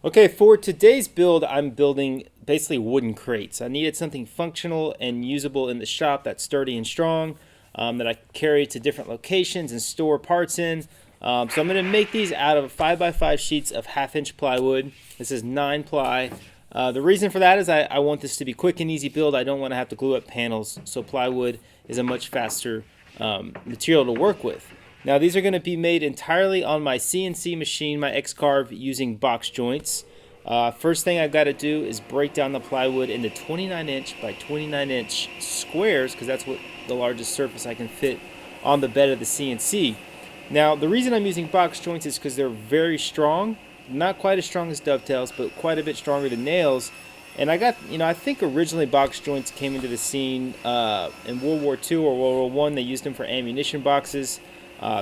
Okay, for today's build, I'm building basically wooden crates. I needed something functional and usable in the shop that's sturdy and strong, that I can carry to different locations and store parts in. So I'm going to make these out of 5x5 sheets of 1/2 inch plywood. This is 9 ply. The reason for that is I want this to be quick and easy build. I don't want to have to glue up panels, so plywood is a much faster material to work with. Now these are going to be made entirely on my CNC machine, my X-Carve, using box joints. First thing I've got to do is break down the plywood into 29-inch by 29-inch squares, because that's what the largest surface I can fit on the bed of the CNC. Now the reason I'm using box joints is because they're very strong, not quite as strong as dovetails, but quite a bit stronger than nails. And I think originally box joints came into the scene in World War II or World War I. They used them for ammunition boxes.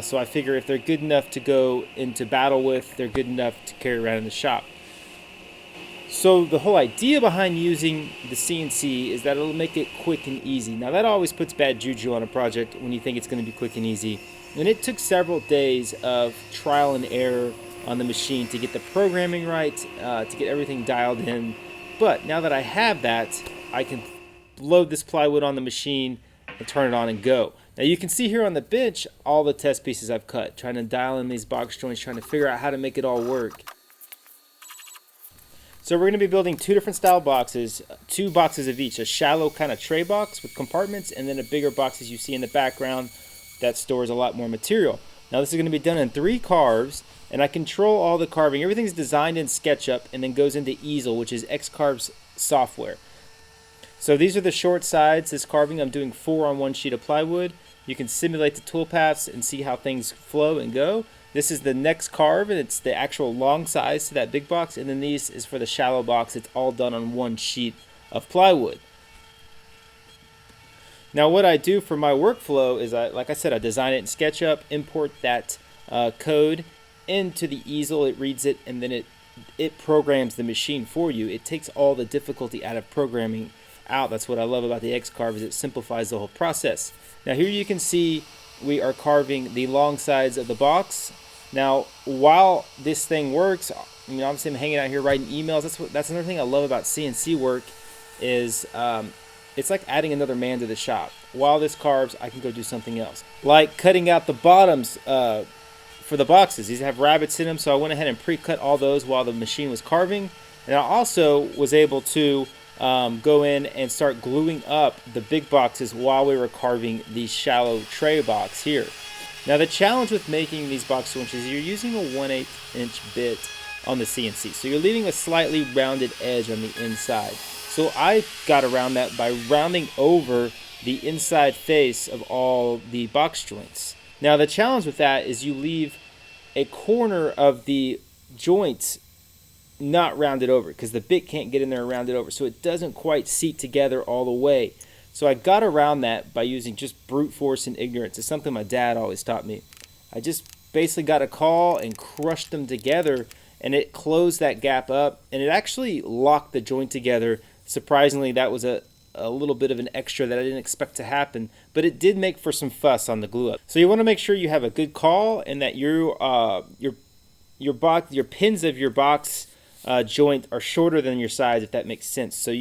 So I figure if they're good enough to go into battle with, they're good enough to carry around in the shop. So the whole idea behind using the CNC is that it'll make it quick and easy. Now that always puts bad juju on a project when you think it's going to be quick and easy. And it took several days of trial and error on the machine to get the programming right, to get everything dialed in. But now that I have that, I can load this plywood on the machine and turn it on and go. Now you can see here on the bench all the test pieces I've cut, trying to dial in these box joints, trying to figure out how to make it all work. So we're going to be building two different style boxes, 2 boxes of each, a shallow kind of tray box with compartments, and then a bigger box as you see in the background that stores a lot more material. Now this is going to be done in 3 carves, and I control all the carving. Everything's designed in SketchUp and then goes into Easel, which is X-Carve's software. So these are the short sides. This carving, I'm doing 4 on 1 sheet of plywood. You can simulate the toolpaths and see how things flow and go. This is the next carve, and it's the actual long size to that big box. And then these is for the shallow box. It's all done on 1 sheet of plywood. Now what I do for my workflow is, like I said, I design it in SketchUp, import that code into the easel. It reads it, and then it programs the machine for you. It takes all the difficulty out of programming out. That's what I love about the X-Carve, is it simplifies the whole process. Now here you can see we are carving the long sides of the box. Now while this thing works, obviously I'm hanging out here writing emails. That's another thing I love about CNC work is it's like adding another man to the shop. While this carves, I can go do something else, like cutting out the bottoms for the boxes. These have rabbits in them, so I went ahead and pre-cut all those while the machine was carving. And I also was able to go in and start gluing up the big boxes while we were carving the shallow tray box here. Now the challenge with making these box joints is you're using a 1/8 inch bit on the CNC, so you're leaving a slightly rounded edge on the inside. So I got around that by rounding over the inside face of all the box joints. Now the challenge with that is you leave a corner of the joints not rounded over, because the bit can't get in there and round it over, so it doesn't quite seat together all the way. So I got around that by using just brute force and ignorance. It's something my dad always taught me. I just basically got a call and crushed them together, and it closed that gap up, and it actually locked the joint together. Surprisingly, that was a little bit of an extra that I didn't expect to happen, but it did make for some fuss on the glue up. So you want to make sure you have a good call, and that your pins of your box joint are shorter than your sides, if that makes sense. So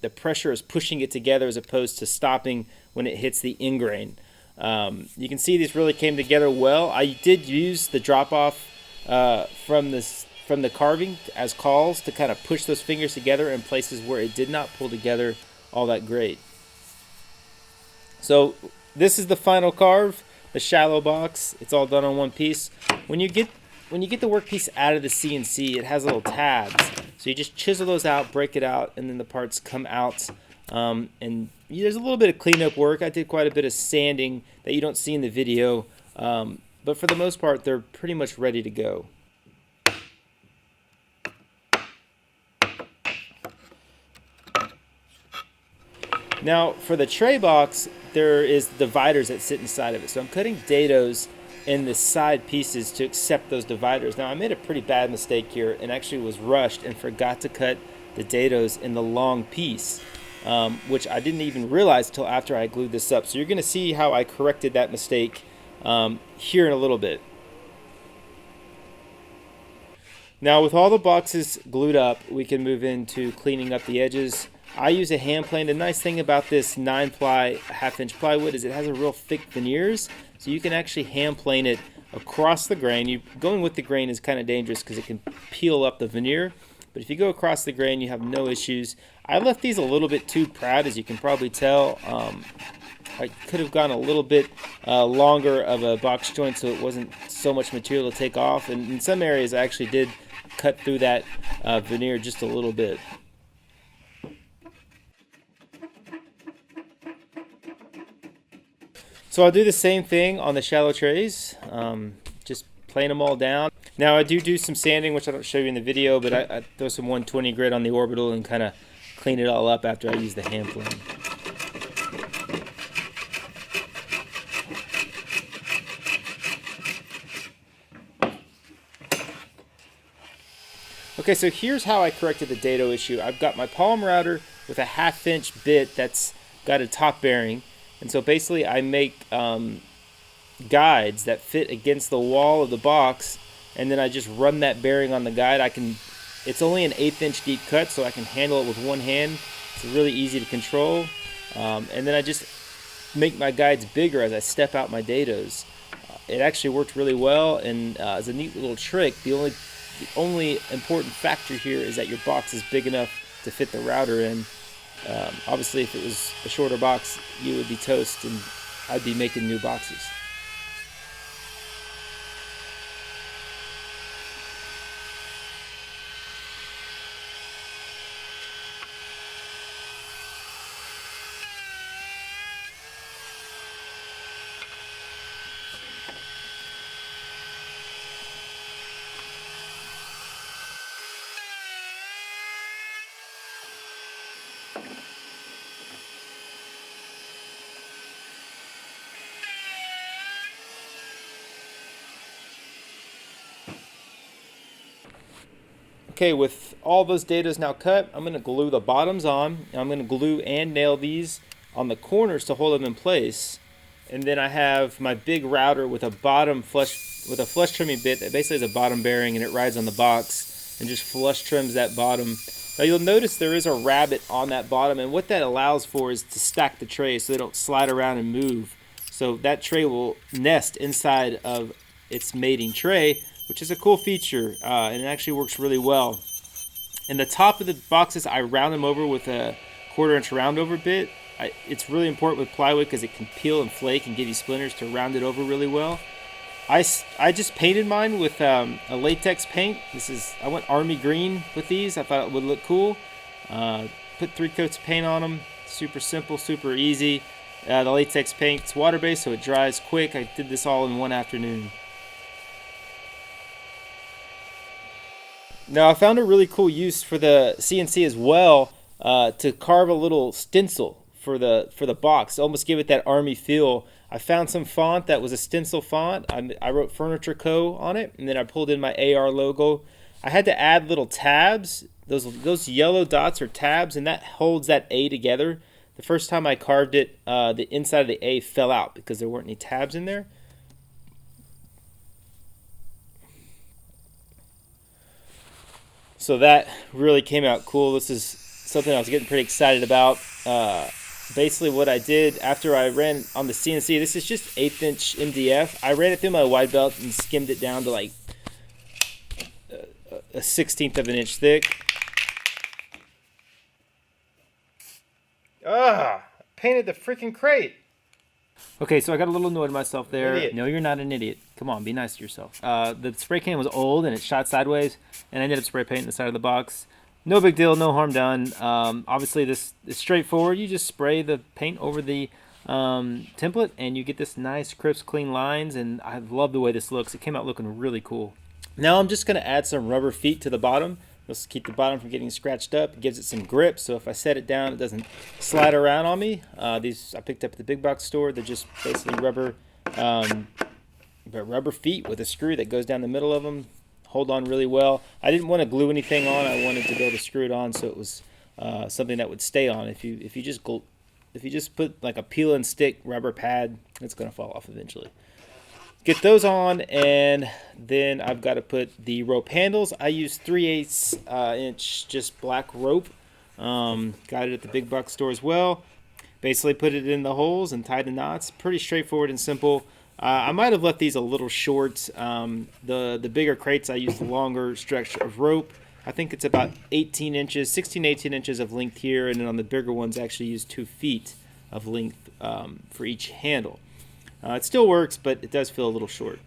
the pressure is pushing it together as opposed to stopping when it hits the ingrain. You can see these really came together well. I did use the drop off from the carving as calls to kind of push those fingers together in places where it did not pull together all that great. So this is the final carve, the shallow box. It's all done on 1 piece. When you get the workpiece out of the CNC, it has little tabs. So you just chisel those out, break it out, and then the parts come out. And there's a little bit of cleanup work. I did quite a bit of sanding that you don't see in the video. But for the most part, they're pretty much ready to go. Now for the tray box, there is dividers that sit inside of it. So I'm cutting dados in the side pieces to accept those dividers. Now I made a pretty bad mistake here and actually was rushed and forgot to cut the dados in the long piece, which I didn't even realize till after I glued this up. So you're going to see how I corrected that mistake here in a little bit. Now with all the boxes glued up, we can move into cleaning up the edges. I use a hand plane. The nice thing about this 9-ply 1/2-inch plywood is it has a real thick veneers, so you can actually hand plane it across the grain. Going with the grain is kind of dangerous because it can peel up the veneer, but if you go across the grain, you have no issues. I left these a little bit too proud, as you can probably tell. I could have gone a little bit longer of a box joint so it wasn't so much material to take off, and in some areas I actually did cut through that veneer just a little bit. So I'll do the same thing on the shallow trays, just plane them all down. Now I do some sanding, which I don't show you in the video, but I throw some 120 grit on the orbital and kind of clean it all up after I use the hand plane. Okay, so here's how I corrected the dado issue. I've got my palm router with a 1/2-inch bit that's got a top bearing. And so basically I make guides that fit against the wall of the box, and then I just run that bearing on the guide. It's only an 1/8-inch deep cut, so I can handle it with one hand. It's really easy to control. And then I just make my guides bigger as I step out my dados. It actually worked really well, and as a neat little trick, the only important factor here is that your box is big enough to fit the router in. Obviously, if it was a shorter box, you would be toast, and I'd be making new boxes. Okay, with all those dados now cut, I'm going to glue the bottoms on. And I'm going to glue and nail these on the corners to hold them in place. And then I have my big router with a flush trimming bit that basically is a bottom bearing, and it rides on the box and just flush trims that bottom. Now you'll notice there is a rabbet on that bottom, and what that allows for is to stack the trays so they don't slide around and move. So that tray will nest inside of its mating tray, which is a cool feature, and it actually works really well. In the top of the boxes, I round them over with a 1/4-inch round over bit. It's really important with plywood because it can peel and flake and give you splinters, to round it over really well. I just painted mine with a latex paint. I went army green with these. I thought it would look cool. Put 3 coats of paint on them. Super simple, super easy. The latex paint's water-based, so it dries quick. I did this all in one afternoon. Now I found a really cool use for the CNC as well, to carve a little stencil for the box, almost give it that army feel. I found some font that was a stencil font. I wrote Furniture Co. on it, and then I pulled in my AR logo. I had to add little tabs. Those yellow dots are tabs, and that holds that A together. The first time I carved it, the inside of the A fell out because there weren't any tabs in there. So that really came out cool. This is something I was getting pretty excited about. Basically what I did after I ran on the CNC, this is just 1/8-inch MDF. I ran it through my wide belt and skimmed it down to like a 1/16 of an inch thick. Painted the freaking crate. Okay, so I got a little annoyed at myself there. Idiot. No, you're not an idiot. Come on, be nice to yourself. The spray can was old and it shot sideways, and I ended up spray painting the side of the box. No big deal, no harm done. Obviously, this is straightforward. You just spray the paint over the template, and you get this nice, crisp, clean lines, and I love the way this looks. It came out looking really cool. Now I'm just going to add some rubber feet to the bottom. This will keep the bottom from getting scratched up. It gives it some grip, so if I set it down, it doesn't slide around on me. These I picked up at the big box store. They're just basically rubber feet with a screw that goes down the middle of them. Hold on really well. I didn't want to glue anything on. I wanted to be able to screw it on so it was something that would stay on. If you just put like a peel and stick rubber pad, it's going to fall off eventually. Get those on, and then I've got to put the rope handles. I use 3/8 inch just black rope. Got it at the big box store as well. Basically put it in the holes and tie the knots. Pretty straightforward and simple. I might have left these a little short. The bigger crates, I used a longer stretch of rope. I think it's about 18 inches, 16, 18 inches of length here, and then on the bigger ones, I actually use 2 feet of length for each handle. It still works, but it does feel a little short.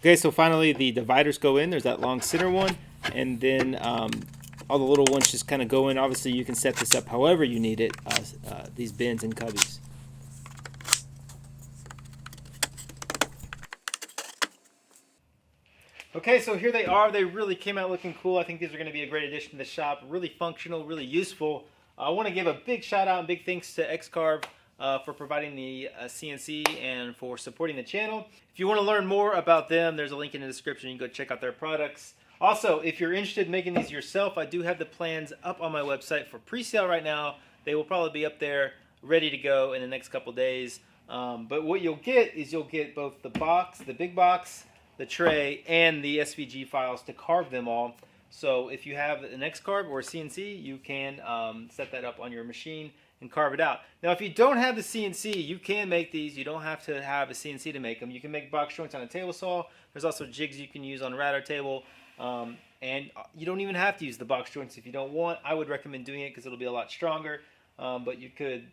Okay, so finally the dividers go in. There's that long center one, and then all the little ones just kind of go in. Obviously, you can set this up however you need it, these bins and cubbies. Okay, so here they are. They really came out looking cool. I think these are going to be a great addition to the shop. Really functional, really useful. I want to give a big shout out and big thanks to X-Carve for providing the CNC and for supporting the channel. If you want to learn more about them, there's a link in the description. You can go check out their products. Also, if you're interested in making these yourself, I do have the plans up on my website for pre-sale right now. They will probably be up there ready to go in the next couple days. But what you'll get is you'll get both the box, the big box, the tray, and the SVG files to carve them all. So if you have an X-Carve or a CNC, you can set that up on your machine and carve it out. Now, if you don't have the CNC, you can make these. You don't have to have a CNC to make them. You can make box joints on a table saw. There's also jigs you can use on a router table. And you don't even have to use the box joints if you don't want. I would recommend doing it because it'll be a lot stronger. But you could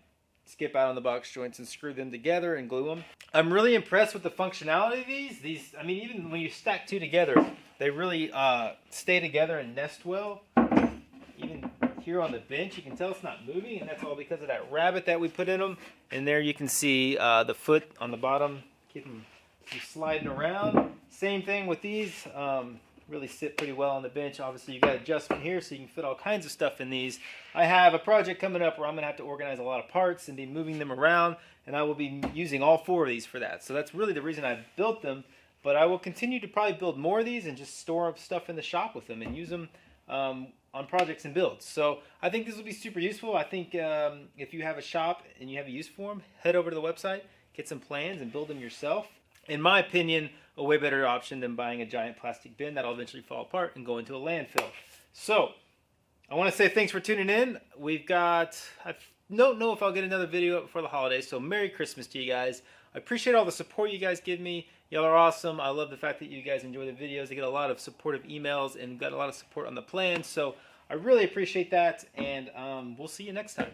skip out on the box joints and screw them together and glue them. I'm really impressed with the functionality of these. I mean, even when you stack two together, they really stay together and nest well. Even here on the bench, you can tell it's not moving, and that's all because of that rabbet that we put in them. And there you can see the foot on the bottom, keep them sliding around. Same thing with these. Really sit pretty well on the bench. Obviously, you've got adjustment here, so you can fit all kinds of stuff in these. I have a project coming up where I'm going to have to organize a lot of parts and be moving them around, and I will be using all 4 of these for that. So that's really the reason I built them, but I will continue to probably build more of these and just store up stuff in the shop with them and use them on projects and builds. So I think this will be super useful. I think if you have a shop and you have a use for them, head over to the website, get some plans, and build them yourself. In my opinion, a way better option than buying a giant plastic bin that'll eventually fall apart and go into a landfill. So, I want to say thanks for tuning in. I don't know if I'll get another video up before the holidays, so Merry Christmas to you guys. I appreciate all the support you guys give me. Y'all are awesome. I love the fact that you guys enjoy the videos. I get a lot of supportive emails and got a lot of support on the plan, so I really appreciate that, and we'll see you next time.